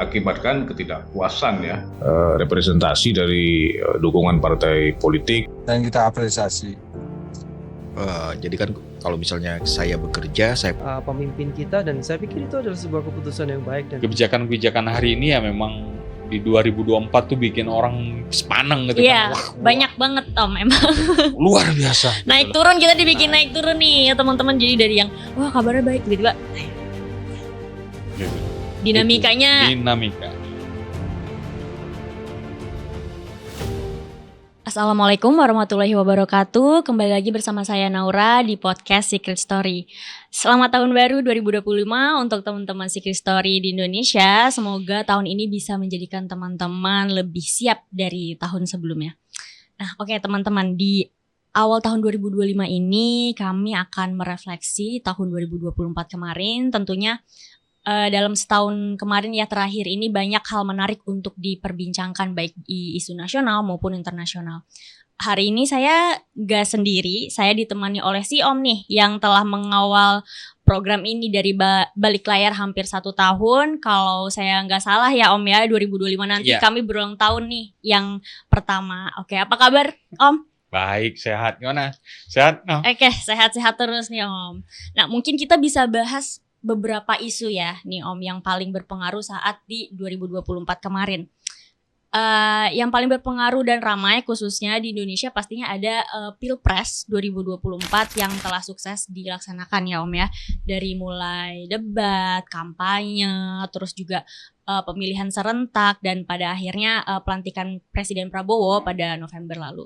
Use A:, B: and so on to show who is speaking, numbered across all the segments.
A: mengakibatkan ketidakpuasan ya, representasi dari dukungan partai politik.
B: Dan kita apresiasi.
C: Jadi kan kalau misalnya saya bekerja, saya
D: pemimpin kita, dan saya pikir itu adalah sebuah keputusan yang baik. Dan
E: kebijakan-kebijakan hari ini ya memang di 2024 tuh bikin orang sepaneng gitu
F: Iya,
E: kan. Wah,
F: banyak banget Om emang.
E: luar biasa.
F: Naik turun, kita dibikin naik turun nih ya teman-teman. Jadi dari yang wah kabarnya baik, tiba-tiba
E: Gitu.
F: dinamikanya.
E: Dinamika.
F: Assalamualaikum warahmatullahi wabarakatuh. Kembali lagi bersama saya Naura di podcast Secret Story. Selamat tahun baru 2025 untuk teman-teman Secret Story di Indonesia. Semoga tahun ini bisa menjadikan teman-teman lebih siap dari tahun sebelumnya. Nah, oke teman-teman, di awal tahun 2025 ini kami akan merefleksi tahun 2024 kemarin. Tentunya dalam setahun kemarin ya terakhir ini banyak hal menarik untuk diperbincangkan baik di isu nasional maupun internasional. Hari ini saya gak sendiri, saya ditemani oleh si Om nih yang telah mengawal program ini dari balik layar hampir 1 tahun. Kalau saya gak salah ya Om ya, 2025 nanti kami berulang tahun nih yang pertama. Oke, apa kabar Om?
E: Baik, sehat. Gimana? Sehat? No?
F: Oke, sehat-sehat terus nih Om. Nah, mungkin kita bisa bahas beberapa isu ya nih Om yang paling berpengaruh saat di 2024 kemarin. Yang paling berpengaruh dan ramai khususnya di Indonesia pastinya ada Pilpres 2024 yang telah sukses dilaksanakan ya Om ya. Dari mulai debat, kampanye, terus juga pemilihan serentak dan pada akhirnya pelantikan Presiden Prabowo pada November lalu.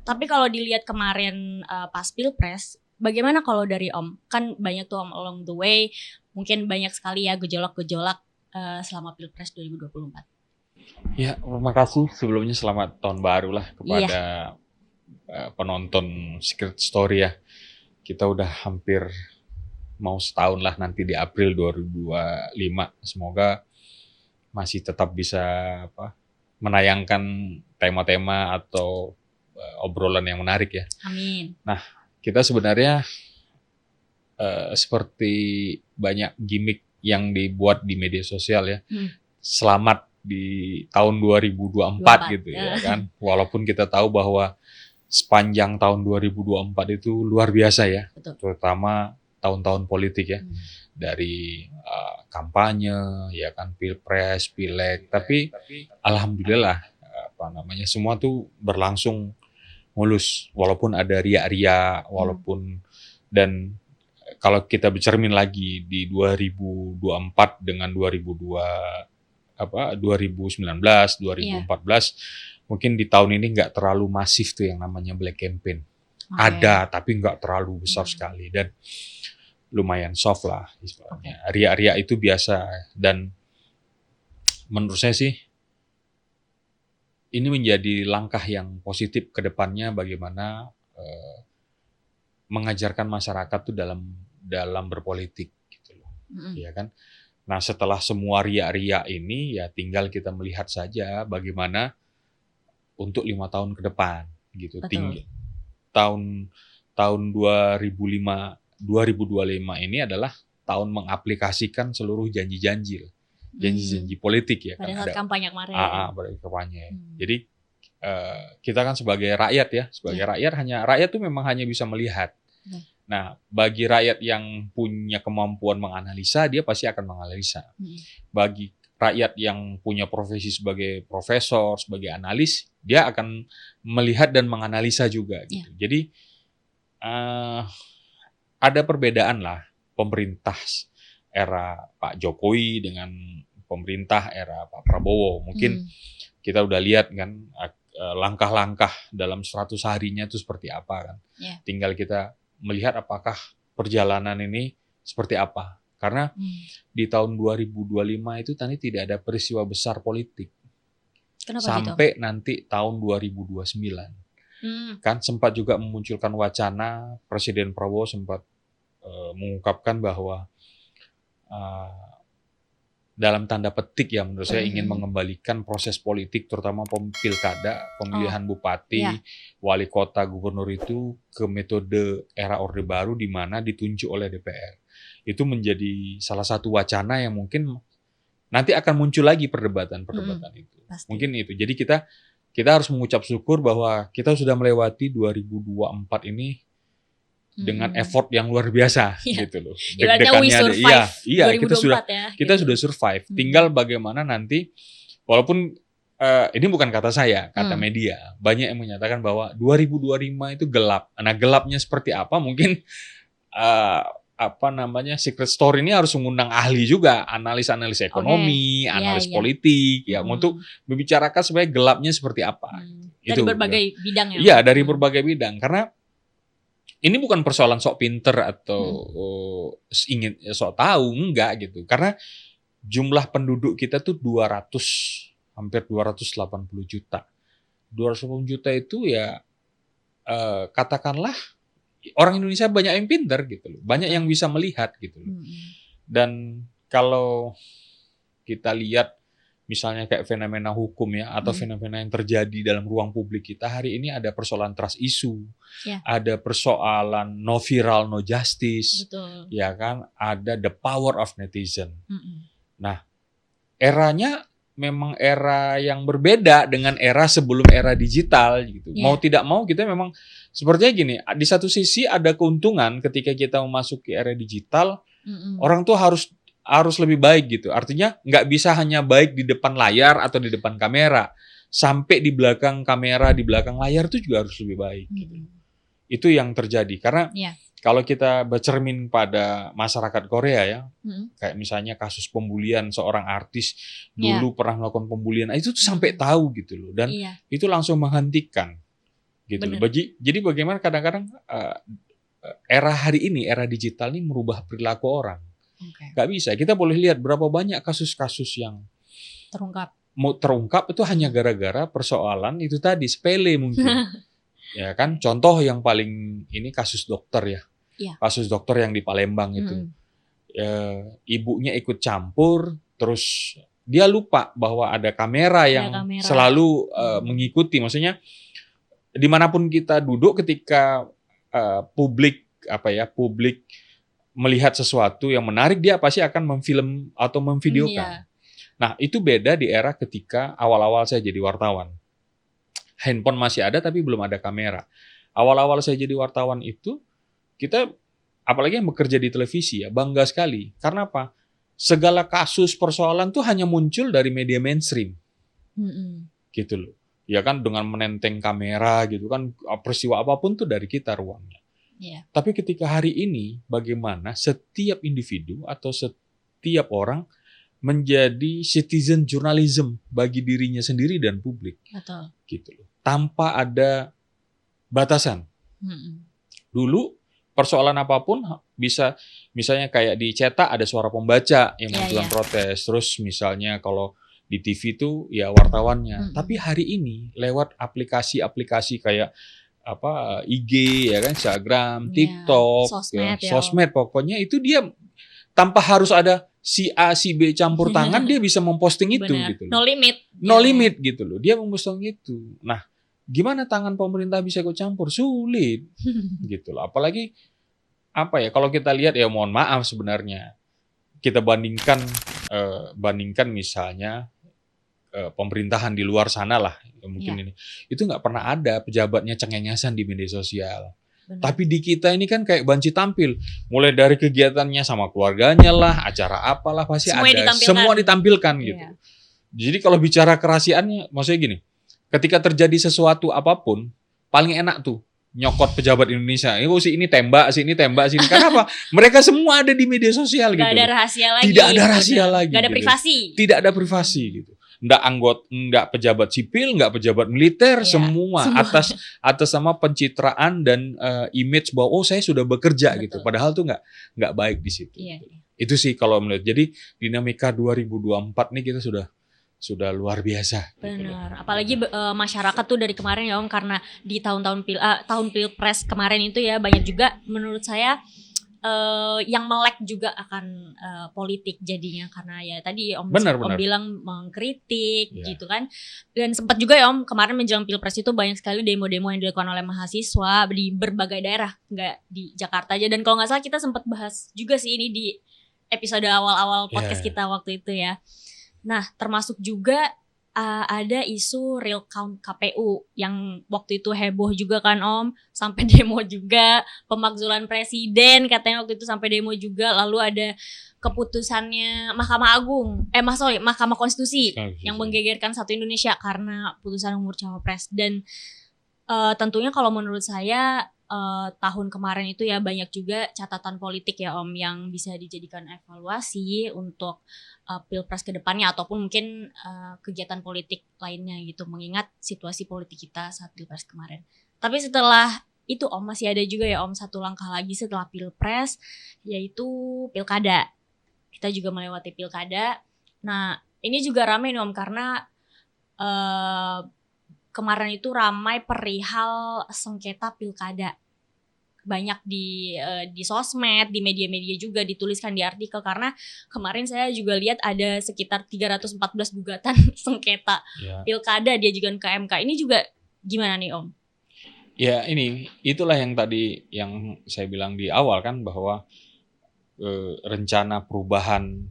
F: Tapi kalau dilihat kemarin pas Pilpres, bagaimana kalau dari Om? Kan banyak tuh Om along the way, mungkin banyak sekali ya gejolak-gejolak selama Pilpres 2024.
E: Ya, terima kasih sebelumnya, selamat tahun baru lah kepada penonton Secret Story ya. Kita udah hampir mau setahun lah nanti di April 2025. Semoga masih tetap bisa menayangkan tema-tema atau obrolan yang menarik ya.
F: Amin.
E: Nah, kita sebenarnya seperti banyak gimmick yang dibuat di media sosial ya. Selamat di tahun 2024 gitu ya kan. Walaupun kita tahu bahwa sepanjang tahun 2024 itu luar biasa ya. Betul. Terutama tahun-tahun politik ya. Dari kampanye ya kan, Pilpres, Pileg, tapi alhamdulillah semua tuh berlangsung mulus, walaupun ada ria-ria, walaupun dan kalau kita bercermin lagi di 2024 dengan 2019, 2014, mungkin di tahun ini nggak terlalu masif tuh yang namanya black campaign. Ada, tapi nggak terlalu besar sekali dan lumayan soft lah istilahnya. Ria-ria itu biasa dan menurut saya sih ini menjadi langkah yang positif ke depannya bagaimana mengajarkan masyarakat tuh dalam berpolitik gitu loh. Ya kan? Nah, setelah semua ria-ria ini ya tinggal kita melihat saja bagaimana untuk 5 tahun ke depan gitu. Tahun 2025 ini adalah tahun mengaplikasikan seluruh janji-janji politik ya.
F: Pada saat kampanye kemarin.
E: Pada kampanye. Jadi kita kan sebagai rakyat ya, rakyat tuh memang hanya bisa melihat. Nah, bagi rakyat yang punya kemampuan menganalisa, dia pasti akan menganalisa. Bagi rakyat yang punya profesi sebagai profesor, sebagai analis, dia akan melihat dan menganalisa juga gitu. Jadi ada perbedaan lah pemerintah era Pak Jokowi dengan pemerintah era Pak Prabowo. Mungkin kita udah lihat kan langkah-langkah dalam 100 harinya itu seperti apa kan. Tinggal kita melihat apakah perjalanan ini seperti apa. Karena di tahun 2025 itu tadi tidak ada peristiwa besar politik.
F: Kenapa
E: sampai gitu? Nanti tahun 2029. Kan sempat juga memunculkan wacana, Presiden Prabowo sempat mengungkapkan bahwa dalam tanda petik ya menurut saya ingin mengembalikan proses politik terutama pilkada, pemilihan bupati, wali kota, gubernur itu ke metode era Orde Baru di mana ditunjuk oleh DPR. Itu menjadi salah satu wacana yang mungkin nanti akan muncul lagi perdebatan itu.
F: Pasti.
E: Mungkin itu. Jadi kita harus mengucap syukur bahwa kita sudah melewati 2024 ini dengan effort yang luar biasa gitu loh.
F: Ibaratnya we survive.
E: Iya, kita
F: 2024 ya.
E: sudah survive. Tinggal bagaimana nanti, walaupun ini bukan kata saya, kata media. Banyak yang menyatakan bahwa 2025 itu gelap. Nah, gelapnya seperti apa? Mungkin Secret Story ini harus mengundang ahli juga, analis ekonomi, analis politik, ya untuk membicarakan supaya gelapnya seperti apa.
F: Dari berbagai bidang ya.
E: Iya, dari berbagai bidang. Karena ini bukan persoalan sok pinter atau ingin sok tahu, enggak gitu. Karena jumlah penduduk kita tuh hampir 280 juta. 280 juta itu ya katakanlah orang Indonesia banyak yang pinter gitu loh. Banyak yang bisa melihat gitu loh. Dan kalau kita lihat misalnya kayak fenomena hukum ya, atau fenomena yang terjadi dalam ruang publik kita hari ini, ada persoalan trust issue, ada persoalan no viral, no justice, ya kan, ada the power of netizen. Nah, eranya memang era yang berbeda dengan era sebelum era digital gitu. Mau tidak mau kita memang sepertinya gini, di satu sisi ada keuntungan ketika kita memasuki era digital, orang tuh harus lebih baik gitu. Artinya nggak bisa hanya baik di depan layar atau di depan kamera. Sampai di belakang kamera, di belakang layar itu juga harus lebih baik. Gitu. Itu yang terjadi. Karena kalau kita bercermin pada masyarakat Korea ya, kayak misalnya kasus pembulian seorang artis dulu pernah melakukan pembulian, itu tuh sampai tahu gitu loh. Dan itu langsung menghentikan. Gitu loh. Jadi bagaimana kadang-kadang era hari ini, era digital ini merubah perilaku orang. Gak bisa. Kita boleh lihat berapa banyak kasus-kasus yang terungkap itu hanya gara-gara persoalan itu tadi, sepele mungkin. Ya kan, contoh yang paling ini kasus dokter ya. Kasus dokter yang di Palembang itu. Ibunya ikut campur, terus dia lupa bahwa ada kamera yang selalu mengikuti. Maksudnya dimanapun kita duduk ketika publik melihat sesuatu yang menarik, dia pasti akan memfilm atau memvideokan. Nah, itu beda di era ketika awal-awal saya jadi wartawan. Handphone masih ada tapi belum ada kamera. Awal-awal saya jadi wartawan itu, kita, apalagi yang bekerja di televisi ya, bangga sekali. Karena apa? Segala kasus persoalan tuh hanya muncul dari media mainstream. Gitu loh. Ya kan, dengan menenteng kamera gitu kan, peristiwa apapun tuh dari kita ruangnya. Tapi ketika hari ini, bagaimana setiap individu atau setiap orang menjadi citizen journalism bagi dirinya sendiri dan publik, gitu loh, tanpa ada batasan. Dulu persoalan apapun bisa, misalnya kayak dicetak ada suara pembaca yang mengajukan protes, terus misalnya kalau di TV itu ya wartawannya. Tapi hari ini lewat aplikasi-aplikasi kayak IG ya kan, Instagram, TikTok, sosmed pokoknya itu dia tanpa harus ada si A, si B campur tangan, dia bisa memposting itu gitu loh. No limit gitu loh. Dia memposting itu. Nah, gimana tangan pemerintah bisa ikut campur? Sulit gitu loh. Apalagi kalau kita lihat ya, mohon maaf sebenarnya, kita bandingkan misalnya pemerintahan di luar sana lah, mungkin ini itu nggak pernah ada pejabatnya cengengesan di media sosial. Tapi di kita ini kan kayak banci tampil, mulai dari kegiatannya sama keluarganya lah, acara apalah pasti semua ditampilkan gitu. Jadi kalau bicara kerahasiaannya, maksudnya gini, ketika terjadi sesuatu apapun, paling enak tuh nyokot pejabat Indonesia. Ini tembak, sini tembak, sini. Karena apa? Mereka semua ada di media sosial gitu.
F: Tidak ada rahasia lagi.
E: Tidak ada rahasia lagi.
F: Tidak ada privasi.
E: Tidak ada privasi gitu. Nggak pejabat sipil, nggak pejabat militer, semua atas sama pencitraan dan image bahwa saya sudah bekerja gitu. Padahal tuh nggak baik di situ. Itu sih kalau melihat. Jadi dinamika 2024 nih kita sudah luar biasa.
F: Benar.
E: Gitu.
F: Apalagi masyarakat tuh dari kemarin ya Om, karena di tahun pilpres kemarin itu ya banyak juga menurut saya yang melek juga akan politik jadinya, karena ya tadi Om bilang mengkritik gitu kan. Dan sempat juga ya Om kemarin menjelang pilpres itu banyak sekali demo-demo yang dilakukan oleh mahasiswa di berbagai daerah, nggak di Jakarta aja. Dan kalau nggak salah kita sempat bahas juga sih ini di episode awal-awal podcast kita waktu itu ya. Nah, termasuk juga ada isu real count KPU yang waktu itu heboh juga kan Om, sampai demo juga, pemakzulan presiden katanya waktu itu sampai demo juga, lalu ada keputusannya Mahkamah Agung, Mahkamah Konstitusi yang menggegerkan satu Indonesia karena putusan umur cawapres. Dan tentunya kalau menurut saya tahun kemarin itu ya banyak juga catatan politik ya Om yang bisa dijadikan evaluasi untuk pilpres ke depannya ataupun mungkin kegiatan politik lainnya gitu, mengingat situasi politik kita saat pilpres kemarin. Tapi setelah itu Om masih ada juga ya Om satu langkah lagi setelah pilpres, yaitu pilkada. Kita juga melewati pilkada. Nah ini juga ramai nih Om karena kemarin itu ramai perihal sengketa pilkada. Banyak di sosmed, di media-media juga dituliskan di artikel, karena kemarin saya juga lihat ada sekitar 314 gugatan sengketa pilkada diajukan ke MK. Ini juga gimana nih Om?
E: Ya itulah yang tadi yang saya bilang di awal kan, bahwa rencana perubahan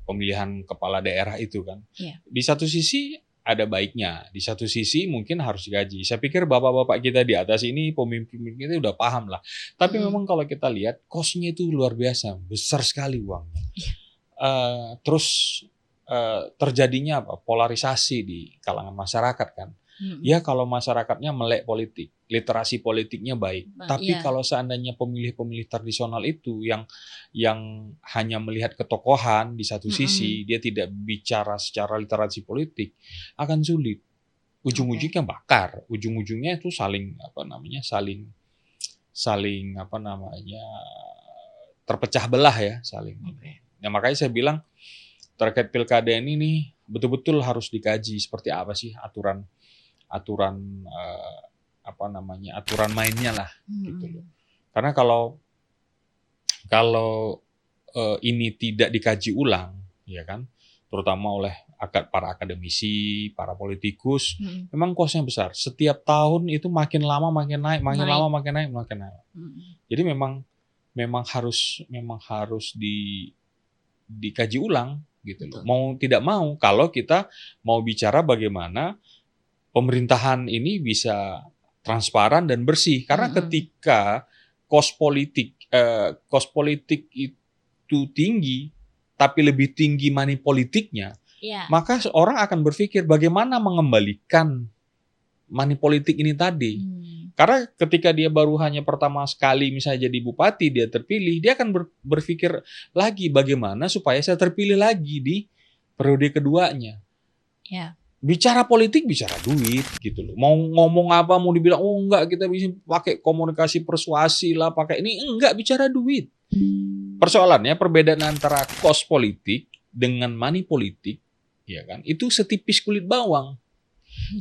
E: pemilihan kepala daerah itu kan, di satu sisi ada baiknya, di satu sisi mungkin harus digaji. Saya pikir bapak-bapak kita di atas ini, pemimpin kita udah paham lah. Tapi memang kalau kita lihat, cost-nya itu luar biasa, besar sekali uangnya. Terus terjadinya apa? Polarisasi di kalangan masyarakat kan. Ya kalau masyarakatnya melek politik, literasi politiknya baik. Tapi kalau seandainya pemilih-pemilih tradisional itu yang hanya melihat ketokohan di satu sisi, dia tidak bicara secara literasi politik, akan sulit. Ujung-ujungnya bakar, ujung-ujungnya itu saling terpecah belah ya, saling. Nah, makanya saya bilang terkait pilkada ini nih betul-betul harus dikaji seperti apa sih aturan mainnya lah gitu loh. Karena kalau ini tidak dikaji ulang ya kan, terutama oleh para akademisi, para politikus, memang kosnya besar. Setiap tahun itu makin lama makin naik, makin lama makin naik. Jadi memang harus dikaji ulang gitu loh. Mau tidak mau, kalau kita mau bicara bagaimana pemerintahan ini bisa transparan dan bersih, karena ketika kos politik itu tinggi, tapi lebih tinggi money politiknya, maka orang akan berpikir bagaimana mengembalikan money politik ini tadi. Karena ketika dia baru hanya pertama sekali misalnya jadi bupati, dia terpilih, dia akan berpikir lagi bagaimana supaya saya terpilih lagi di periode keduanya. Bicara politik, bicara duit gitu loh. Mau ngomong apa, mau dibilang enggak, kita bisa pakai komunikasi persuasi lah, pakai ini, enggak, bicara duit. Persoalannya perbedaan antara kos politik dengan money politik, ya kan? Itu setipis kulit bawang.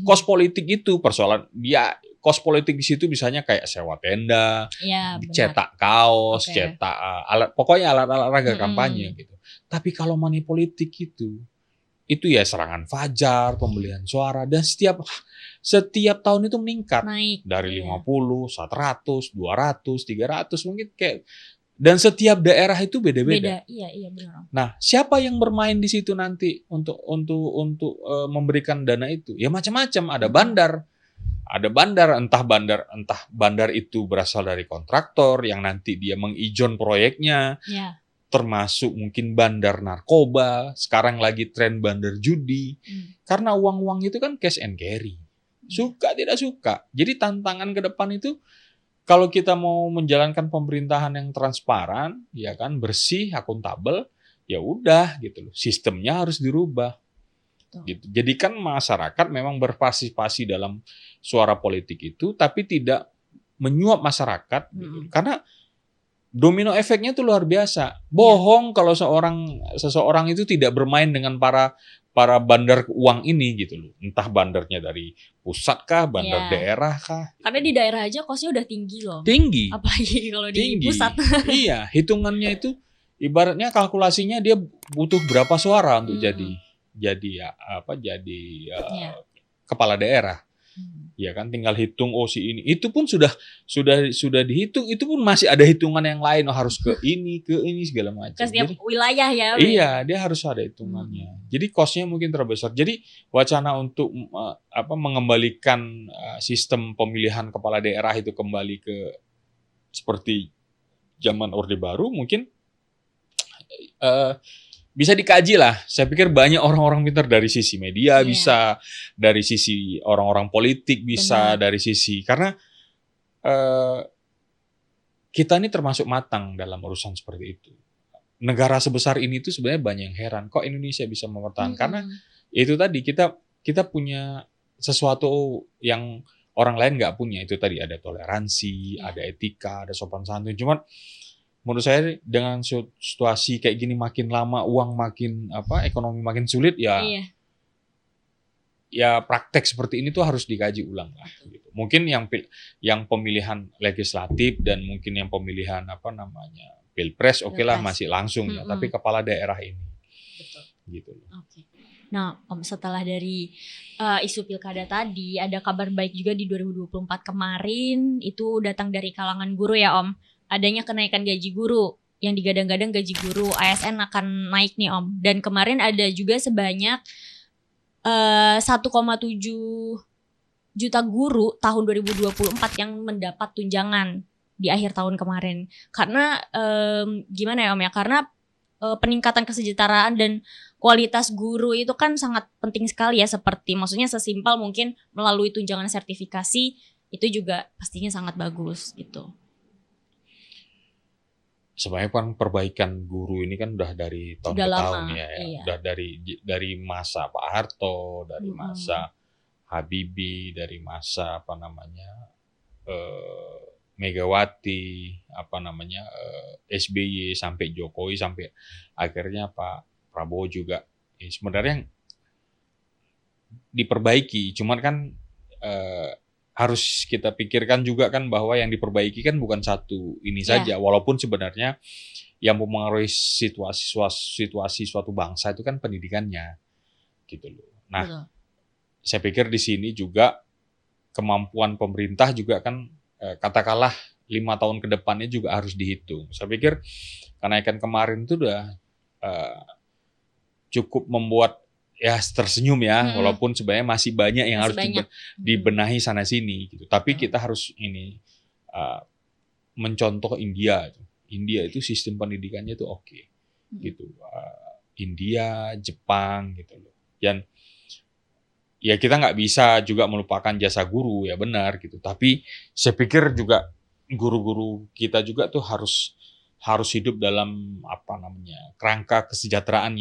E: Kos politik itu persoalan kos politik di situ misalnya kayak sewa tenda, cetak kaos, cetak pokoknya alat-alat raga kampanye gitu. Tapi kalau money politik itu ya serangan fajar, pembelian suara, dan setiap tahun itu meningkat.
F: Naik,
E: dari 50, 100, 200, 300 mungkin kayak, dan setiap daerah itu beda-beda.
F: Iya benar.
E: Nah, siapa yang bermain di situ nanti untuk memberikan dana itu? Ya macam-macam, ada bandar, entah bandar itu berasal dari kontraktor yang nanti dia mengijon proyeknya. Termasuk mungkin bandar narkoba, sekarang lagi tren bandar judi. Karena uang-uang itu kan cash and carry. Suka tidak suka. Jadi tantangan ke depan itu, kalau kita mau menjalankan pemerintahan yang transparan, ya kan, bersih, akuntabel, ya udah gitu loh. Sistemnya harus dirubah. Gitu. Jadi kan masyarakat memang berpartisipasi dalam suara politik itu, tapi tidak menyuap masyarakat. Gitu. Karena domino efeknya itu luar biasa. Bohong kalau seseorang itu tidak bermain dengan para bandar uang ini gitu loh. Entah bandarnya dari pusat kah, bandar daerah kah.
F: Karena di daerah aja kosnya udah tinggi loh.
E: Tinggi.
F: Apalagi kalau di pusat.
E: Iya, hitungannya itu ibaratnya kalkulasinya dia butuh berapa suara untuk jadi kepala daerah. Ya kan, tinggal hitung si ini. Itu pun sudah dihitung, itu pun masih ada hitungan yang lain, harus ke ini segala macam.
F: Ke setiap
E: Jadi,
F: wilayah ya.
E: iya, dia harus ada hitungannya. Jadi cost-nya mungkin terbesar. Jadi wacana untuk mengembalikan sistem pemilihan kepala daerah itu kembali ke seperti zaman Orde Baru mungkin bisa dikaji lah. Saya pikir banyak orang-orang pintar dari sisi media, bisa dari sisi orang-orang politik, bisa dari sisi karena kita ini termasuk matang dalam urusan seperti itu. Negara sebesar ini tuh sebenarnya banyak yang heran kok Indonesia bisa mempertahankan karena itu tadi kita punya sesuatu yang orang lain nggak punya. Itu tadi ada toleransi, ada etika, ada sopan santun. Cuman menurut saya dengan situasi kayak gini makin lama uang makin ekonomi makin sulit ya praktek seperti ini tuh harus dikaji ulang lah. Gitu. Mungkin yang pemilihan legislatif dan mungkin yang pemilihan pilpres lah masih langsung ya, tapi kepala daerah ini.
F: Betul.
E: Gitu.
F: Oke. Nah, Om, setelah dari isu pilkada tadi, ada kabar baik juga di 2024 kemarin itu datang dari kalangan guru ya Om. Adanya kenaikan gaji guru yang digadang-gadang gaji guru ASN akan naik nih Om. Dan kemarin ada juga sebanyak 1,7 juta guru tahun 2024 yang mendapat tunjangan di akhir tahun kemarin. Karena gimana ya Om ya? Karena peningkatan kesejahteraan dan kualitas guru itu kan sangat penting sekali ya, seperti maksudnya sesimpel mungkin melalui tunjangan sertifikasi itu juga pastinya sangat bagus gitu.
E: Sebenarnya kan perbaikan guru ini kan udah dari tahun ke tahun ya. Udah dari masa Pak Harto, dari masa Habibie, dari masa Megawati, SBY sampai Jokowi sampai akhirnya Pak Prabowo juga. Sebenarnya diperbaiki, cuman kan harus kita pikirkan juga kan bahwa yang diperbaiki kan bukan satu ini saja, walaupun sebenarnya yang mempengaruhi situasi suatu bangsa itu kan pendidikannya, gitu loh. Nah, saya pikir di sini juga kemampuan pemerintah juga kan katakanlah 5 tahun ke depannya juga harus dihitung. Saya pikir kenaikan kemarin itu udah cukup membuat ya tersenyum ya, walaupun sebenarnya masih banyak yang harus dibenahi sana sini gitu. Tapi kita harus mencontoh India. India itu sistem pendidikannya itu oke. Gitu. India, Jepang gitu loh. Dan ya kita nggak bisa juga melupakan jasa guru ya, benar gitu. Tapi saya pikir juga guru-guru kita juga tuh harus hidup dalam kerangka kesejahteraan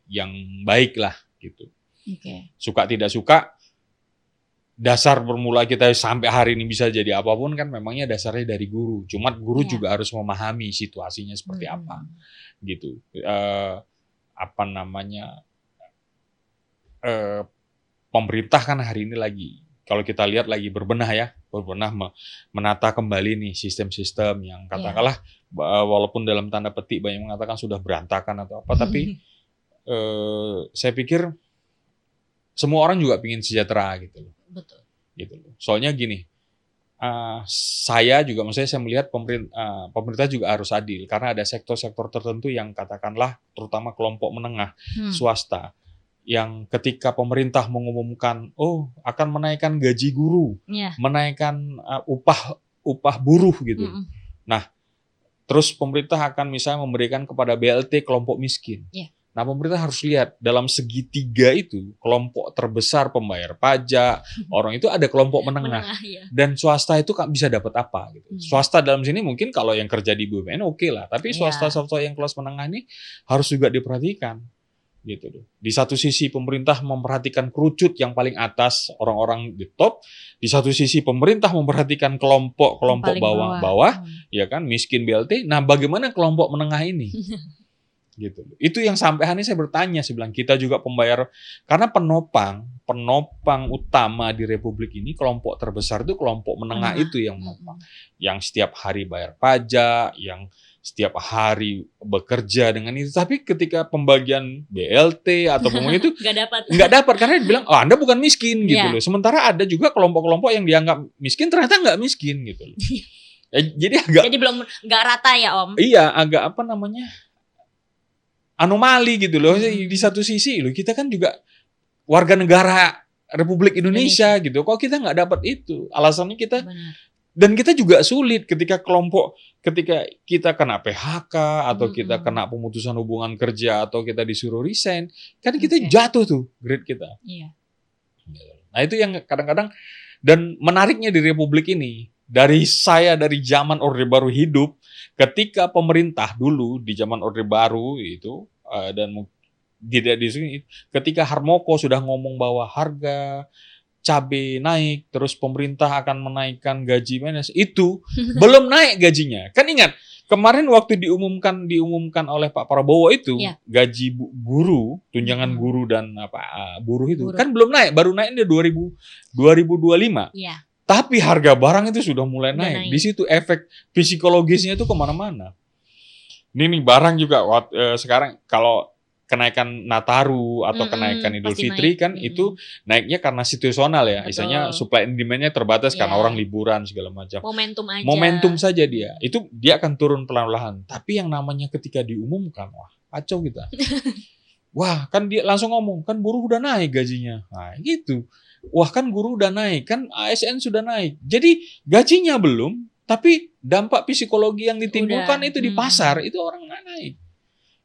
E: yang baik lah gitu. Suka tidak suka, dasar bermula kita sampai hari ini bisa jadi apapun kan memangnya dasarnya dari guru. Cuma guru juga harus memahami situasinya seperti apa gitu. Pemerintah kan hari ini kalau kita lihat lagi berbenah menata kembali nih sistem-sistem yang katakanlah walaupun dalam tanda petik banyak mengatakan sudah berantakan atau apa, tapi saya pikir semua orang juga ingin sejahtera gitu loh.
F: Betul.
E: Gitu loh. Soalnya gini, saya melihat pemerintah juga harus adil karena ada sektor-sektor tertentu yang katakanlah terutama kelompok menengah swasta yang ketika pemerintah mengumumkan akan menaikkan gaji guru, menaikkan upah buruh gitu. Nah, terus pemerintah akan misalnya memberikan kepada BLT kelompok miskin. Nah, pemerintah harus lihat dalam segitiga itu kelompok terbesar pembayar pajak, orang itu ada kelompok menengah. Dan swasta itu bisa dapat apa gitu. Swasta dalam sini mungkin kalau yang kerja di BUMN oke lah, tapi swasta-swasta yang kelas menengah ini harus juga diperhatikan. Gitu loh. Di satu sisi pemerintah memperhatikan kerucut yang paling atas, orang-orang di top. Di satu sisi pemerintah memperhatikan kelompok bawah, ya kan, miskin BLT. Nah, bagaimana kelompok menengah ini? Gitu. Itu yang sampai hari ini saya bertanya, saya bilang kita juga pembayar, karena penopang utama di Republik ini kelompok terbesar itu kelompok menengah itu yang menopang, yang setiap hari bayar pajak, yang setiap hari bekerja dengan itu. Tapi ketika pembagian BLT atau pembagian itu nggak dapat karena dibilang, oh Anda bukan miskin gitu loh. Sementara ada juga kelompok-kelompok yang dianggap miskin ternyata nggak miskin gitu loh. Jadi
F: belum nggak rata ya Om.
E: Iya, agak apa namanya, anomali gitu loh. Di satu sisi loh kita kan juga warga negara Republik Indonesia gitu. Kok kita nggak dapat itu? Alasannya kita dan kita juga sulit ketika kita kena PHK atau kita kena pemutusan hubungan kerja atau kita disuruh resign, kan kita jatuh tuh grade kita.
F: Iya.
E: Nah itu yang kadang-kadang, dan menariknya di Republik ini, dari zaman Orde Baru hidup, ketika pemerintah dulu di zaman Orde Baru itu dan tidak di sini, ketika Harmoko sudah ngomong bahwa harga cabai naik, terus pemerintah akan menaikkan gaji PNS, itu belum naik gajinya. Kan ingat, kemarin waktu diumumkan oleh Pak Prabowo itu, gaji guru, tunjangan guru dan buruh itu kan belum naik, baru naiknya 2025.
F: Iya.
E: Tapi harga barang itu sudah mulai naik. Di situ efek psikologisnya itu kemana-mana. Ini nih barang juga sekarang kalau kenaikan Nataru atau kenaikan Idul Fitri kan itu naiknya karena situasional ya. Misalnya supply and demand-nya terbatas karena orang liburan segala macam.
F: Momentum aja.
E: Momentum saja dia. Itu dia akan turun pelan-pelan. Tapi yang namanya ketika diumumkan, wah kacau kita. Wah kan dia langsung ngomong, kan buruh udah naik gajinya. Nah gitu. Wah kan guru udah naik, kan ASN sudah naik. Jadi gajinya belum, tapi dampak psikologi yang ditimbulkan itu di pasar, itu orang nggak naik.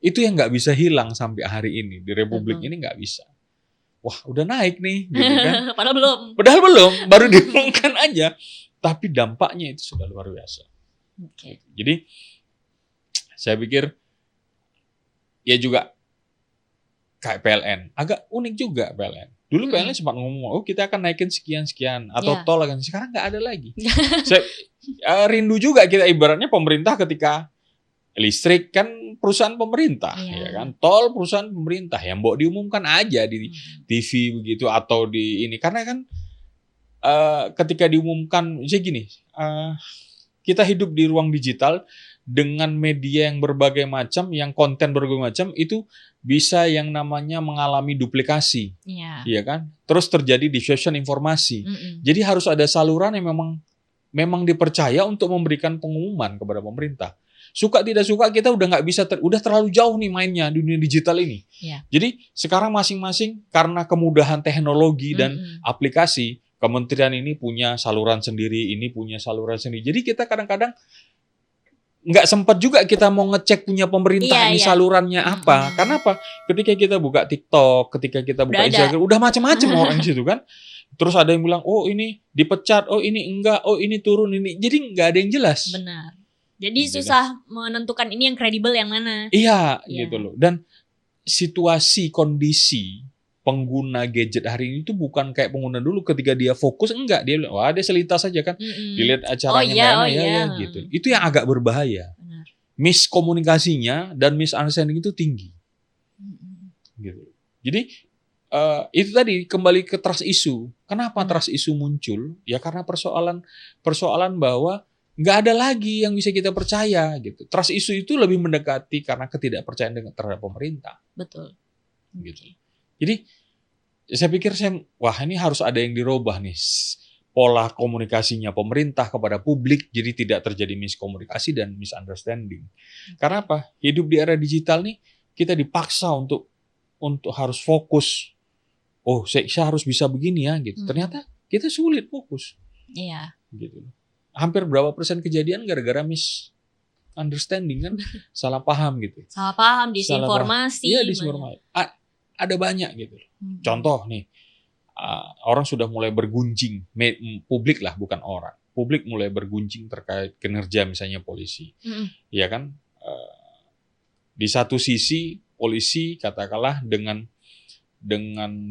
E: Itu yang nggak bisa hilang sampai hari ini. Di Republik ini nggak bisa. Wah udah naik nih, gitu kan. Padahal belum, baru diumumkan aja. Tapi dampaknya itu sudah luar biasa. Jadi saya pikir ya juga kayak PLN, agak unik juga PLN. Dulu PLN sempat ngomong, oh kita akan naikin sekian-sekian atau tol akan, sekarang nggak ada lagi. Saya rindu juga kita, ibaratnya pemerintah ketika listrik kan perusahaan pemerintah, ya kan, tol perusahaan pemerintah, yang mau diumumkan aja di TV begitu atau di ini, karena kan ketika diumumkan, jadi gini, kita hidup di ruang digital dengan media yang berbagai macam, yang konten berbagai macam, itu bisa yang namanya mengalami duplikasi, ya kan? Terus terjadi distortion informasi. Jadi harus ada saluran yang memang dipercaya untuk memberikan pengumuman kepada pemerintah. Suka tidak suka kita udah nggak bisa, udah terlalu jauh nih mainnya dunia digital ini. Jadi sekarang masing-masing karena kemudahan teknologi dan aplikasi, kementerian ini punya saluran sendiri, ini punya saluran sendiri. Jadi kita kadang-kadang nggak sempat juga kita mau ngecek punya pemerintah ini salurannya apa. Karena apa? Ketika kita buka TikTok, ketika kita buka Instagram, udah macam-macam orang di situ kan. Terus ada yang bilang, oh ini dipecat, oh ini enggak, oh ini turun, ini. Jadi nggak ada yang jelas.
F: Benar. Jadi susah menentukan ini yang kredibel yang mana.
E: Iya, gitu loh. Dan situasi, kondisi pengguna gadget hari ini tuh bukan kayak pengguna dulu ketika dia fokus, enggak, dia bilang, wah dia selintas aja kan, dilihat acaranya gitu. Itu yang agak berbahaya. Miskomunikasinya dan misunderstanding itu tinggi. Gitu. Jadi itu tadi kembali ke trust issue. Kenapa trust issue muncul? Ya karena persoalan bahwa nggak ada lagi yang bisa kita percaya gitu. Trust issue itu lebih mendekati karena ketidakpercayaan terhadap pemerintah.
F: Betul.
E: Gitu. Jadi saya pikir wah ini harus ada yang dirubah nih, pola komunikasinya pemerintah kepada publik, jadi tidak terjadi miskomunikasi dan misunderstanding. Karena apa? Hidup di era digital nih kita dipaksa untuk harus fokus. Oh, saya harus bisa begini ya gitu. Ternyata kita sulit fokus.
F: Iya.
E: Gitu. Hampir berapa persen kejadian gara-gara misunderstanding kan, salah paham gitu.
F: Salah paham, disinformasi.
E: Iya, disinformasi. Ada banyak gitu. Contoh nih, orang sudah mulai bergunjing, publik lah bukan orang. Publik mulai bergunjing terkait kinerja misalnya polisi. Ya kan? Di satu sisi polisi katakanlah dengan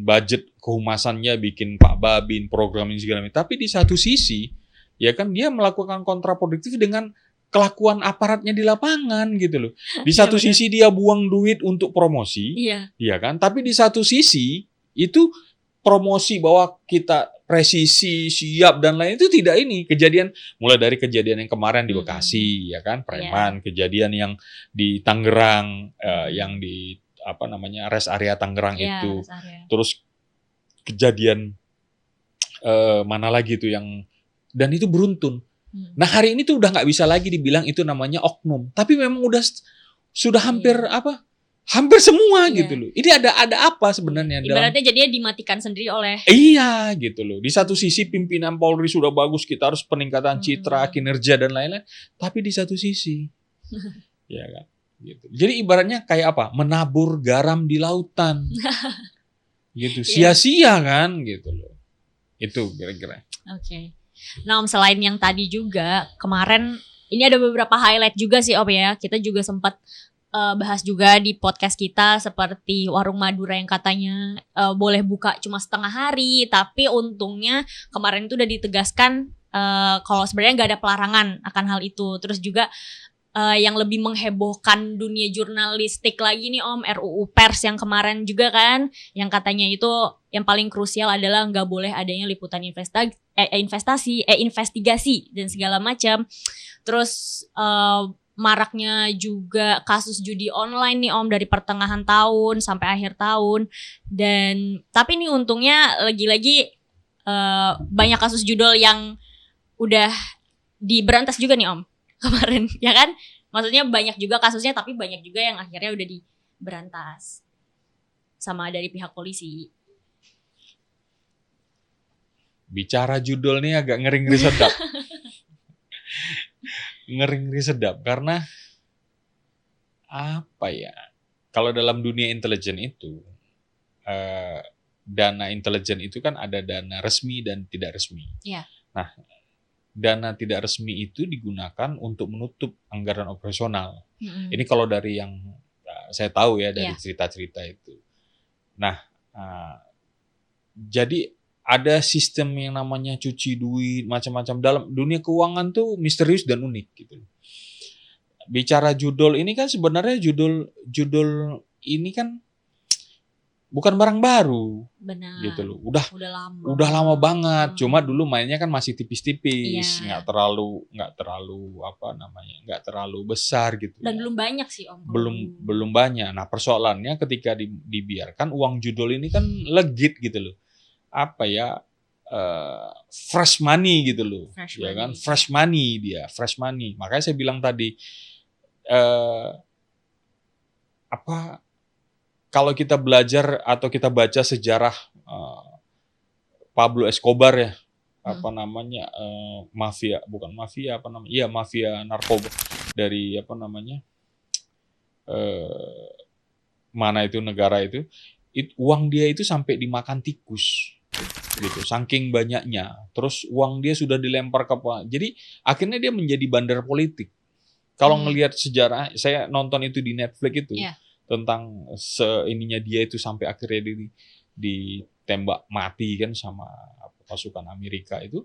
E: budget kehumasannya bikin Pak Babin program ini segala macam. Tapi di satu sisi ya kan dia melakukan kontraproduktif dengan kelakuan aparatnya di lapangan gitu loh. Di satu sisi dia buang duit untuk promosi, iya kan? Tapi di satu sisi itu promosi bahwa kita presisi, siap dan lain itu tidak ini. Kejadian mulai dari kejadian yang kemarin di Bekasi ya kan, preman, kejadian yang di Tangerang yang di rest area Tangerang itu.
F: rest area.
E: Terus kejadian mana lagi tuh yang dan itu beruntun. Nah, hari ini tuh udah nggak bisa lagi dibilang itu namanya oknum, tapi memang sudah hampir hampir semua gitu loh. Ini ada apa sebenarnya?
F: Ibaratnya jadinya dimatikan sendiri oleh.
E: Iya gitu loh. Di satu sisi pimpinan Polri sudah bagus, kita harus peningkatan citra, kinerja dan lain-lain. Tapi di satu sisi, ya kan. Gitu. Jadi ibaratnya kayak apa? Menabur garam di lautan, gitu. Sia-sia kan, gitu loh. Itu kira-kira.
F: Oke. Nah, Om, selain yang tadi juga kemarin ini ada beberapa highlight juga sih Om ya. Kita juga sempat bahas juga di podcast kita seperti Warung Madura yang katanya boleh buka cuma setengah hari, tapi untungnya kemarin itu udah ditegaskan kalau sebenarnya nggak ada pelarangan akan hal itu. Terus juga yang lebih menghebohkan dunia jurnalistik lagi nih Om, RUU Pers yang kemarin juga kan, yang katanya itu yang paling krusial adalah nggak boleh adanya liputan investigasi dan segala macam. Terus maraknya juga kasus judi online nih Om dari pertengahan tahun sampai akhir tahun. Dan tapi nih untungnya lagi-lagi banyak kasus judul yang udah diberantas juga nih Om kemarin, ya kan? Maksudnya banyak juga kasusnya, tapi banyak juga yang akhirnya udah diberantas sama dari pihak polisi.
E: Bicara judul nih agak ngeri-ngeri sedap. Ngeri-ngeri sedap karena apa ya? Kalau dalam dunia intelijen itu dana intelijen itu kan ada dana resmi dan tidak resmi.
F: Iya.
E: Nah, dana tidak resmi itu digunakan untuk menutup anggaran operasional. Ini kalau dari yang saya tahu ya dari cerita-cerita itu. Nah, jadi ada sistem yang namanya cuci duit, macam-macam. Dalam dunia keuangan tuh misterius dan unik gitu. Bicara judul ini kan sebenarnya judul ini kan bukan barang baru.
F: Benar.
E: Gitu loh.
F: Udah
E: lama banget. Cuma dulu mainnya kan masih tipis-tipis,
F: Iya.
E: nggak terlalu besar gitu.
F: Dan belum banyak sih Om.
E: Belum banyak. Nah, persoalannya ketika dibiarkan uang judul ini kan legit gitu loh. Apa ya, fresh money gitu loh, fresh money dia, fresh money. Makanya saya bilang tadi, kalau kita belajar atau kita baca sejarah Pablo Escobar ya, mafia narkoba dari mana itu negara itu uang dia itu sampai dimakan tikus. Gitu, saking banyaknya. Terus uang dia sudah dilempar ke jadi akhirnya dia menjadi bandar politik. Kalau ngelihat sejarah, saya nonton itu di Netflix itu tentang ininya dia itu sampai akhirnya ditembak mati kan sama pasukan Amerika itu.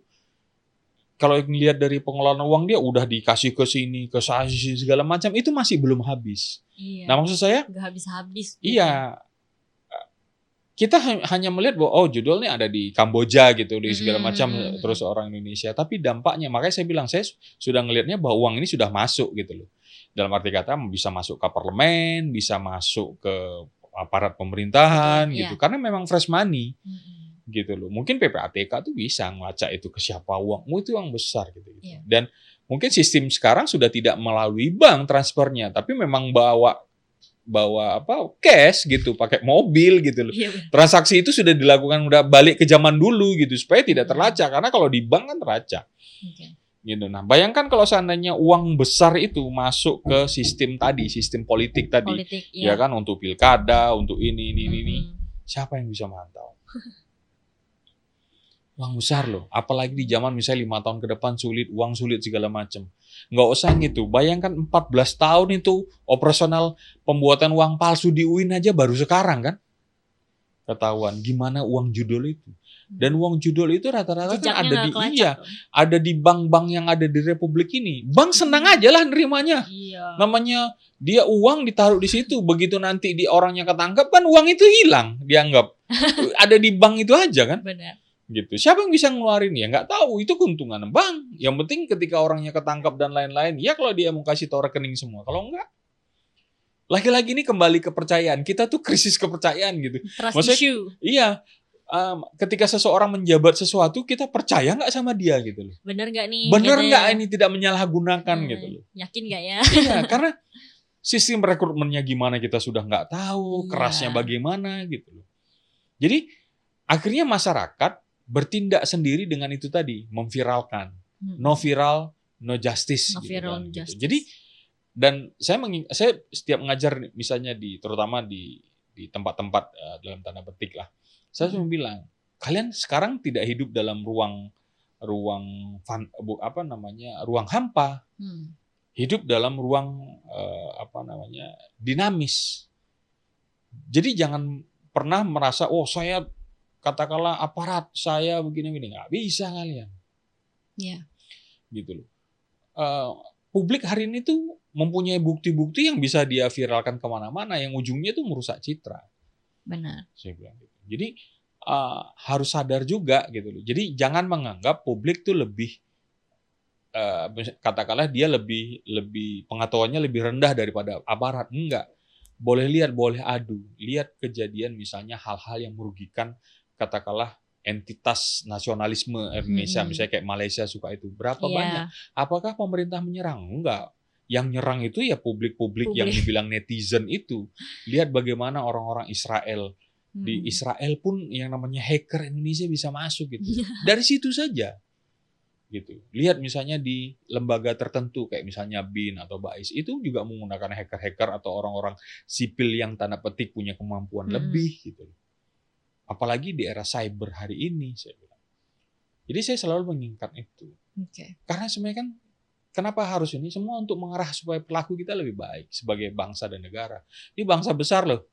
E: Kalau ngelihat dari pengelolaan uang dia udah dikasih ke sini, ke sini segala macam, itu masih belum habis.
F: Iya.
E: Nah, maksud saya
F: nggak habis-habis.
E: Iya. Kita hanya melihat bahwa judulnya ada di Kamboja gitu, di segala macam, terus orang Indonesia. Tapi dampaknya, makanya saya bilang, saya sudah ngelihatnya bahwa uang ini sudah masuk gitu loh. Dalam arti kata bisa masuk ke parlemen, bisa masuk ke aparat pemerintahan gitu. Karena memang fresh money gitu loh. Mungkin PPATK tuh bisa ngelacak itu ke siapa uangmu, itu uang besar gitu. Dan mungkin sistem sekarang sudah tidak melalui bank transfernya, tapi memang bawa cash gitu, pakai mobil gitu loh. Transaksi itu sudah dilakukan, udah balik ke zaman dulu gitu supaya tidak terlacak, karena kalau di bank kan terlacak. Gitu. Nah, bayangkan kalau seandainya uang besar itu masuk ke sistem politik tadi. Ya kan, untuk pilkada, untuk ini. Siapa yang bisa mantau? Uang besar loh, apalagi di zaman misalnya 5 tahun ke depan uang sulit segala macam. Nggak usah gitu, bayangkan 14 tahun itu operasional pembuatan uang palsu di UIN aja baru sekarang kan ketahuan gimana uang judul itu. Dan uang judul itu rata-rata kan ada di bank-bank yang ada di Republik ini. Bank senang aja lah nerimanya. Namanya dia uang ditaruh di situ, begitu nanti orangnya ketangkep kan uang itu hilang, dianggap ada di bank itu aja kan.
F: Benar.
E: Gitu. Siapa yang bisa ngeluarin ya? Nggak tahu. Itu keuntungan bank. Yang penting ketika orangnya ketangkap dan lain-lain, ya kalau dia mau kasih tahu rekening semua. Kalau enggak, lagi-lagi ini kembali kepercayaan. Kita tuh krisis kepercayaan gitu.
F: Trust
E: Maksudnya,
F: issue.
E: iya. Ketika seseorang menjabat sesuatu, kita percaya nggak sama dia gitu loh.
F: Bener nggak nih?
E: Bener
F: gitu
E: nggak
F: ya?
E: ini tidak menyalahgunakan gitu loh.
F: Yakin nggak ya?
E: Iya, karena sistem rekrutmennya gimana kita sudah nggak tahu,
F: Iya.
E: kerasnya bagaimana gitu loh. Jadi akhirnya masyarakat bertindak sendiri dengan itu tadi, memviralkan. No viral, no justice.
F: No
E: gitu
F: viral,
E: kan,
F: no
E: gitu.
F: justice.
E: Jadi dan saya setiap mengajar misalnya terutama di tempat-tempat dalam tanda petik lah, saya cuma bilang kalian sekarang tidak hidup dalam ruang hampa, hidup dalam ruang dinamis. Jadi jangan pernah merasa saya katakanlah aparat saya begini-begini, nggak bisa kalian.
F: Iya.
E: Gitu loh. Publik hari ini tuh mempunyai bukti-bukti yang bisa dia viralkan kemana-mana, yang ujungnya tuh merusak citra.
F: Benar.
E: Saya bilang gitu. Jadi harus sadar juga gitu loh. Jadi jangan menganggap publik tuh lebih katakanlah dia lebih pengetahuannya lebih rendah daripada aparat. Enggak. Boleh lihat, boleh adu. Lihat kejadian misalnya hal-hal yang merugikan katakanlah entitas nasionalisme Indonesia, misalnya kayak Malaysia suka itu. Berapa banyak? Apakah pemerintah menyerang? Enggak. Yang nyerang itu ya publik yang dibilang netizen itu. Lihat bagaimana orang-orang Israel. Di Israel pun yang namanya hacker Indonesia bisa masuk gitu. Dari situ saja. Gitu. Lihat misalnya di lembaga tertentu kayak misalnya BIN atau BAIS itu juga menggunakan hacker-hacker atau orang-orang sipil yang tanda petik punya kemampuan lebih gitu. Apalagi di era cyber hari ini saya bilang. Jadi saya selalu mengingat itu. Karena sebenarnya kan kenapa harus ini semua untuk mengarah supaya perilaku kita lebih baik sebagai bangsa dan negara. Ini bangsa besar loh.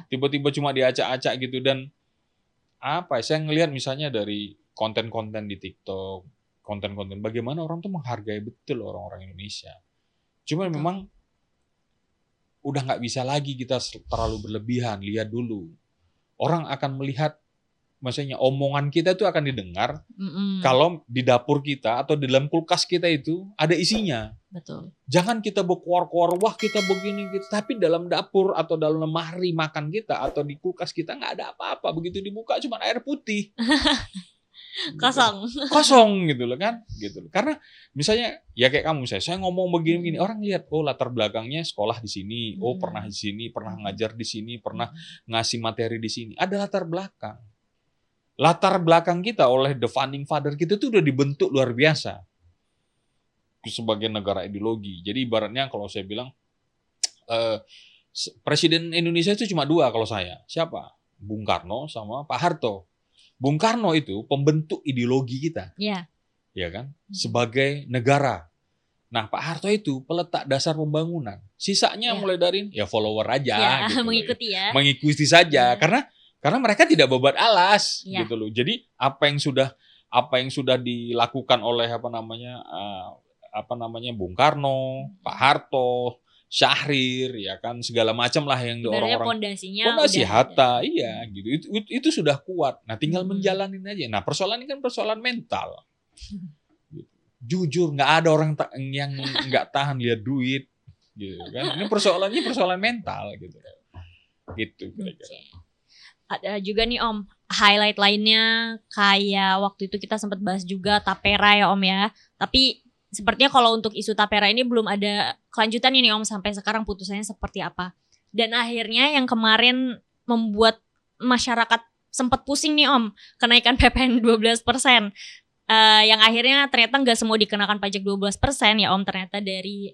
E: Tiba-tiba cuma diacak-acak gitu dan saya ngelihat misalnya dari konten-konten di TikTok, konten-konten bagaimana orang tuh menghargai betul orang-orang Indonesia. Cuma memang udah nggak bisa lagi kita terlalu berlebihan. Lihat dulu. Orang akan melihat, maksudnya omongan kita itu akan didengar kalau di dapur kita atau di dalam kulkas kita itu ada isinya.
F: Betul.
E: Jangan kita berkuar-kuar, wah kita begini gitu. Tapi dalam dapur atau dalam lemari makan kita atau di kulkas kita nggak ada apa-apa. Begitu dibuka cuma air putih. Kosong gitu loh kan. Gitu loh. Karena misalnya ya kayak kamu saya ngomong begini-begini, orang lihat latar belakangnya sekolah di sini, pernah di sini, pernah ngajar di sini, pernah ngasih materi di sini. Ada latar belakang. Latar belakang kita oleh the founding father kita tuh udah dibentuk luar biasa sebagai negara ideologi. Jadi ibaratnya kalau saya bilang Presiden Indonesia itu cuma 2 kalau saya. Siapa? Bung Karno sama Pak Harto. Bung Karno itu pembentuk ideologi kita.
F: Iya.
E: Ya kan? Sebagai negara. Nah, Pak Harto itu peletak dasar pembangunan. Sisanya mulai dari follower aja gitu.
F: Mengikuti ya.
E: Mengikuti saja karena mereka tidak babat alas gitu loh. Jadi apa yang sudah dilakukan oleh Bung Karno, Pak Harto, Syahrir, ya kan segala macam lah yang orang-orang pondasi Hatta, iya gitu. Itu sudah kuat. Nah, tinggal menjalanin aja. Nah, persoalan ini kan persoalan mental. Jujur, nggak ada orang yang nggak tahan lihat duit, gitu kan? Ini persoalan mental, gitu. Gitu kira-kira.
F: Ada juga nih Om, highlight lainnya kayak waktu itu kita sempat bahas juga Tapera ya Om ya. Tapi sepertinya kalau untuk isu Tapera ini belum ada kelanjutan ini Om sampai sekarang putusannya seperti apa. Dan akhirnya yang kemarin membuat masyarakat sempat pusing nih Om, kenaikan PPN 12%. Yang akhirnya ternyata nggak semua dikenakan pajak 12% ya Om. Ternyata dari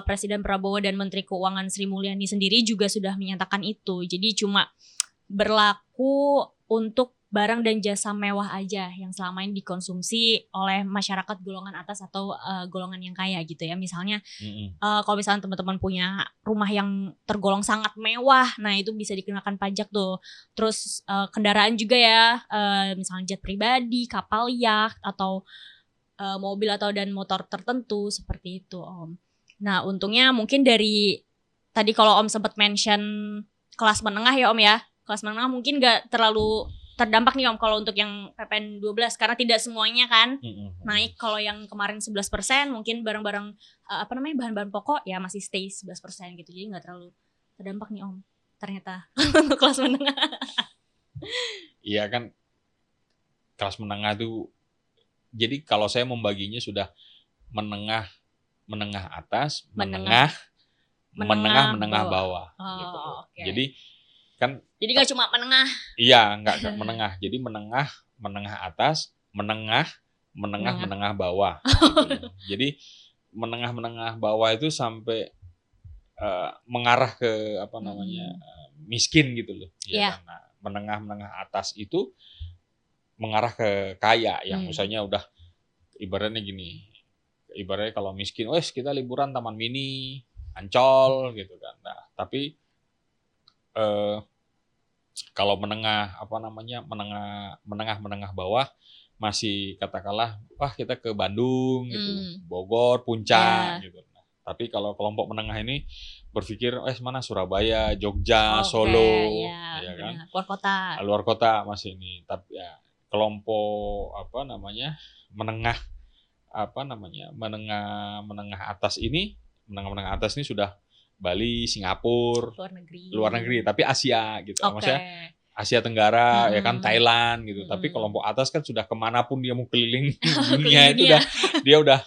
F: Presiden Prabowo dan Menteri Keuangan Sri Mulyani sendiri juga sudah menyatakan itu. Jadi cuma berlaku untuk barang dan jasa mewah aja yang selama ini dikonsumsi oleh masyarakat golongan atas atau golongan yang kaya gitu ya. Misalnya kalau misalnya teman-teman punya rumah yang tergolong sangat mewah, nah itu bisa dikenakan pajak tuh. Terus kendaraan juga ya, misalnya jet pribadi, kapal yacht atau mobil atau dan motor tertentu seperti itu Om. Nah untungnya mungkin dari tadi kalau Om sempat mention kelas menengah ya Om ya. Kelas menengah mungkin gak terlalu terdampak nih Om kalau untuk yang PPN 12 karena tidak semuanya kan naik. Kalau yang kemarin 11% mungkin barang-barang bahan-bahan pokok ya masih stay 11% gitu. Jadi nggak terlalu terdampak nih Om ternyata untuk kelas menengah.
E: Iya kan, kelas menengah itu, jadi kalau saya membaginya sudah menengah atas, menengah bawah.
F: Oh,
E: Gitu.
F: okay.
E: Jadi kan
F: nggak cuma menengah.
E: Iya, nggak menengah. Jadi menengah atas, menengah bawah. Gitu. Jadi menengah bawah itu sampai mengarah ke miskin gitu loh. Ya, kan? Nah, menengah atas itu mengarah ke kaya yang misalnya udah ibaratnya gini. Ibaratnya kalau miskin, kita liburan Taman Mini, Ancol gitu kan. Nah, tapi kalau menengah bawah masih katakanlah kita ke Bandung gitu, Bogor, Puncak gitu. Nah, tapi kalau kelompok menengah ini berpikir mana Surabaya, Jogja, Solo, ya kan? Luar kota masih ini. Tapi ya kelompok menengah atas ini sudah Bali, Singapura, luar negeri, tapi Asia gitu. Maksudnya Asia Tenggara ya kan, Thailand gitu. Tapi kelompok atas kan sudah kemanapun dia mau keliling dunia itu dia udah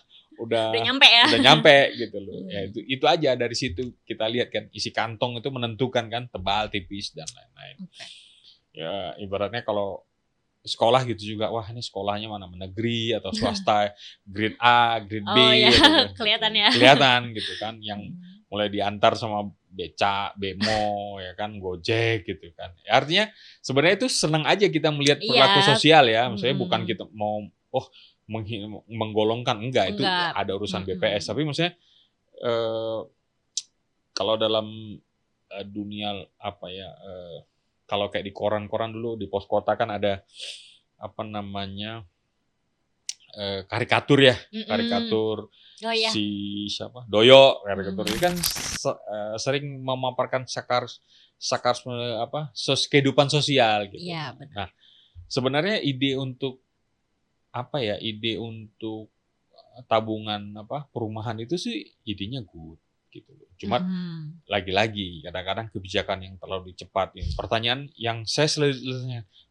E: nyampe gitu loh. Ya itu aja, dari situ kita lihat kan isi kantong itu menentukan kan, tebal, tipis dan lain-lain. Ya ibaratnya kalau sekolah gitu juga, ini sekolahnya mana, negeri atau swasta, grade A, grade B, gitu. Kelihatan gitu kan, yang mulai diantar sama becak, bemo, ya kan, Gojek gitu kan. Ya, artinya sebenarnya itu senang aja kita melihat perilaku sosial ya, maksudnya bukan kita mau menggolongkan, enggak, itu ada urusan BPS, tapi maksudnya kalau dalam dunia kalau kayak di koran-koran dulu di pos kota kan ada karikatur ya, karikatur si siapa, Doyo, karikatur ini kan sering memaparkan kehidupan sosial gitu.
F: Iya, benar.
E: Nah, sebenarnya ide untuk tabungan perumahan itu sih idenya good gitu. Cuma lagi-lagi kadang-kadang kebijakan yang terlalu cepat. Pertanyaan yang saya selalu,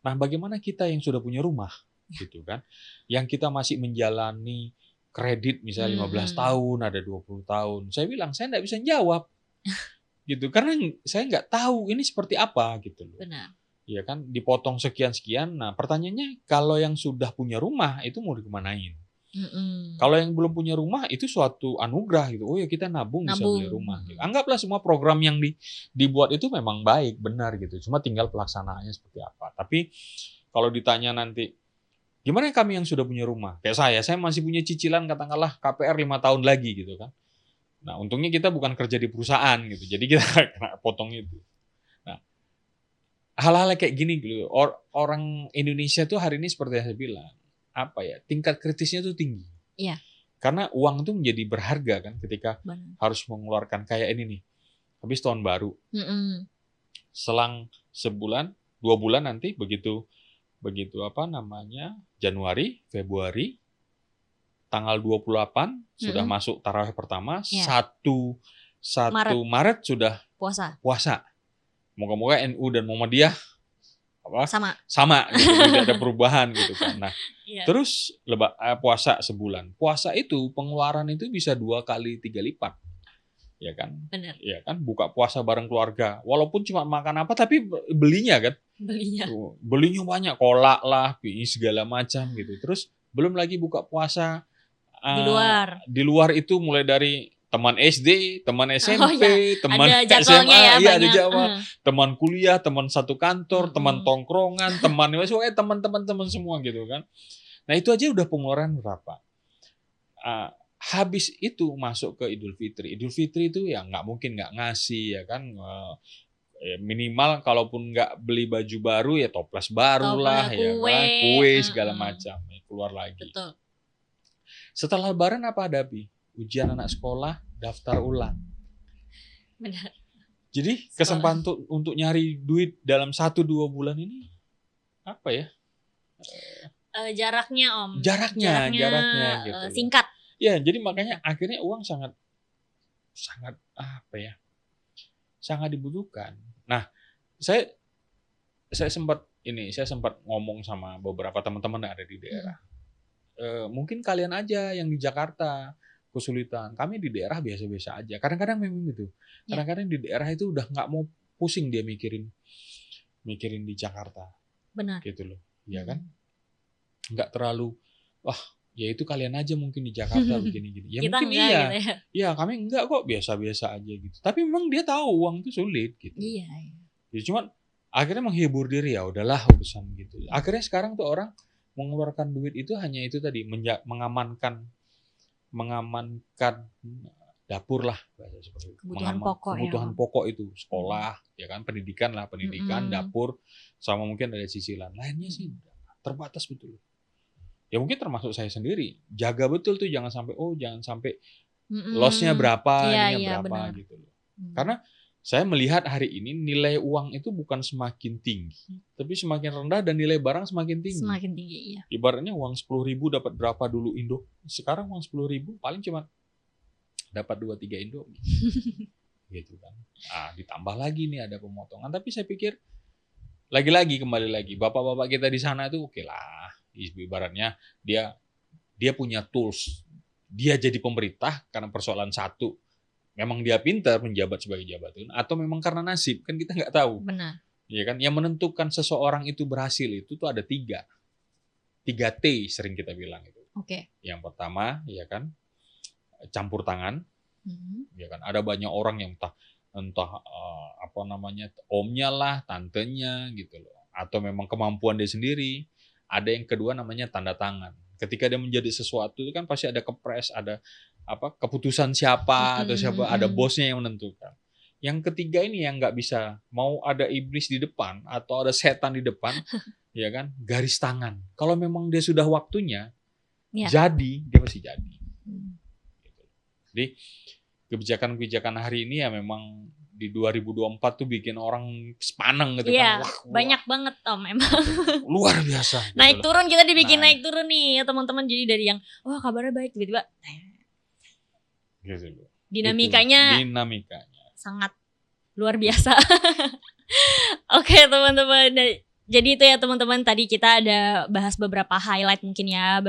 E: bagaimana kita yang sudah punya rumah gitu kan, yang kita masih menjalani kredit misalnya 15 tahun, ada 20 tahun. Saya bilang, saya nggak bisa jawab. Gitu. Karena saya nggak tahu ini seperti apa gitu loh.
F: Benar.
E: Ya kan, dipotong sekian-sekian. Nah, pertanyaannya kalau yang sudah punya rumah itu mau dikemanain? Kalau yang belum punya rumah itu suatu anugerah gitu. Oh ya, kita nabung bisa beli rumah. Gitu. Anggaplah semua program yang dibuat itu memang baik, benar gitu. Cuma tinggal pelaksanaannya seperti apa. Tapi kalau ditanya nanti, gimana kami yang sudah punya rumah? Kayak saya masih punya cicilan katakanlah KPR 5 tahun lagi gitu kan. Nah, untungnya kita bukan kerja di perusahaan gitu. Jadi kita kena potong itu. Nah, hal-hal kayak gini gitu. Orang Indonesia tuh hari ini seperti yang saya bilang, tingkat kritisnya tuh tinggi.
F: Iya.
E: Karena uang tuh menjadi berharga kan ketika harus mengeluarkan kayak ini nih. Habis tahun baru. Selang sebulan, 2 bulan nanti begitu Januari, Februari, tanggal 28 sudah masuk tarawih pertama, 1 Maret sudah puasa. Moga-moga NU dan Muhammadiyah sama gitu, tidak ada perubahan gitu kan. Nah, terus puasa sebulan. Puasa itu pengeluaran itu bisa 2 kali 3 lipat. Ya kan?
F: Benar.
E: Ya kan, buka puasa bareng keluarga. Walaupun cuma makan apa tapi belinya kan. Belinya banyak, kolak lah, segala macam gitu. Terus belum lagi buka puasa di luar itu mulai dari teman SD, teman SMP, teman SMA, ada Jawa, teman kuliah, teman satu kantor, teman tongkrongan, teman-teman semua gitu kan. Nah, itu aja udah pengeluaran berapa? Habis itu masuk ke Idul Fitri. Idul Fitri itu ya nggak mungkin nggak ngasih ya kan. Minimal kalaupun nggak beli baju baru ya toples baru lah, ya kan, kue segala macam keluar lagi.
F: Betul.
E: Setelah Lebaran apa hadapi? Ujian anak sekolah, daftar ulang.
F: Benar.
E: Jadi kesempatan untuk nyari duit dalam 1-2 bulan ini apa ya?
F: Jaraknya Om.
E: Jaraknya gitu.
F: Singkat.
E: Ya, jadi makanya akhirnya uang sangat apa ya? Sangat dibutuhkan. Nah, saya sempat ngomong sama beberapa teman-teman yang ada di daerah. Mungkin kalian aja yang di Jakarta kesulitan. Kami di daerah biasa-biasa aja. Kadang-kadang memang gitu. Kadang-kadang di daerah itu udah nggak mau pusing dia mikirin di Jakarta.
F: Benar.
E: Gitu loh. Ya kan? Nggak terlalu, wah ya itu kalian aja mungkin di Jakarta begini-gini. Ya
F: Kita
E: mungkin
F: enggak
E: iya.
F: gitu ya.
E: Ya kami enggak kok, biasa-biasa aja gitu. Tapi memang dia tahu uang itu sulit gitu.
F: Iya.
E: Ya cuman akhirnya menghibur diri, ya udahlah urusan gitu. Akhirnya sekarang tuh orang mengeluarkan duit itu hanya itu tadi, mengamankan dapur lah, bahasa seperti itu. Kebutuhan pokok itu, sekolah, ya kan, pendidikan, dapur, sama mungkin ada cicilan. Lainnya sih terbatas betul. Ya mungkin termasuk saya sendiri, jaga betul tuh jangan sampai loss-nya berapa, ininya berapa
F: benar.
E: gitu loh. Karena saya melihat hari ini nilai uang itu bukan semakin tinggi, tapi semakin rendah dan nilai barang semakin tinggi.
F: Semakin tinggi, iya.
E: Ibaratnya uang 10.000 dapat berapa dulu Indo, sekarang uang 10.000 paling cuma dapat 2-3 Indo. Gitu kan. Nah, ditambah lagi nih ada pemotongan, tapi saya pikir kembali lagi bapak-bapak kita di sana itu oke lah. Ibaratnya dia punya tools. Dia jadi pemerintah karena persoalan satu, memang dia pintar menjabat sebagai jabatan, atau memang karena nasib, kan kita nggak tahu.
F: Benar.
E: Ya kan, yang menentukan seseorang itu berhasil itu tuh ada 3 T sering kita bilang itu.
F: Oke.
E: Yang pertama, ya kan, campur tangan. Ya kan, ada banyak orang yang entah apa namanya, omnya lah, tantenya gitu loh, atau memang kemampuan dia sendiri. Ada yang kedua namanya tanda tangan. Ketika dia menjadi sesuatu itu kan pasti ada kepres, ada keputusan siapa atau siapa, ada bosnya yang menentukan. Yang ketiga ini yang nggak bisa, mau ada iblis di depan atau ada setan di depan, ya kan, garis tangan. Kalau memang dia sudah waktunya, jadi dia pasti jadi. Gitu. Jadi kebijakan-kebijakan hari ini ya memang di 2024 tuh bikin orang sepaneng gitu
F: kan.
E: Wah,
F: banyak banget Om emang.
E: Luar biasa. Gitu
F: naik turun, kita dibikin naik turun nih ya teman-teman. Jadi dari yang kabarnya baik, tiba-tiba
E: gitu.
F: Dinamikanya sangat luar biasa. Oke teman-teman. Jadi itu ya teman-teman, tadi kita ada bahas beberapa highlight mungkin ya,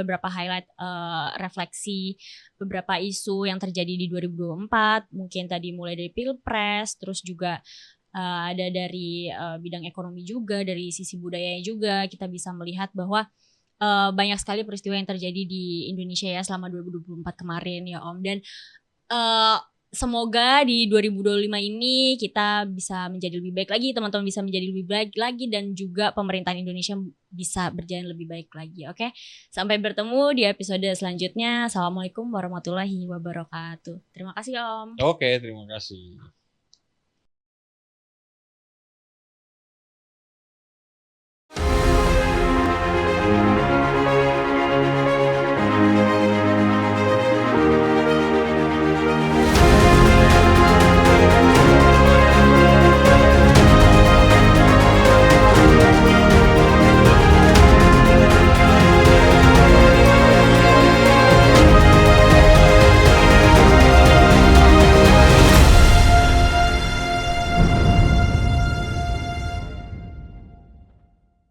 F: refleksi beberapa isu yang terjadi di 2024, mungkin tadi mulai dari Pilpres, terus juga ada dari bidang ekonomi juga, dari sisi budayanya juga kita bisa melihat bahwa banyak sekali peristiwa yang terjadi di Indonesia ya selama 2024 kemarin ya Om. Dan semoga di 2025 ini kita bisa menjadi lebih baik lagi, teman-teman bisa menjadi lebih baik lagi, dan juga pemerintahan Indonesia bisa berjalan lebih baik lagi. Oke, sampai bertemu di episode selanjutnya. Assalamualaikum warahmatullahi wabarakatuh. Terima kasih Om.
E: Oke, terima kasih.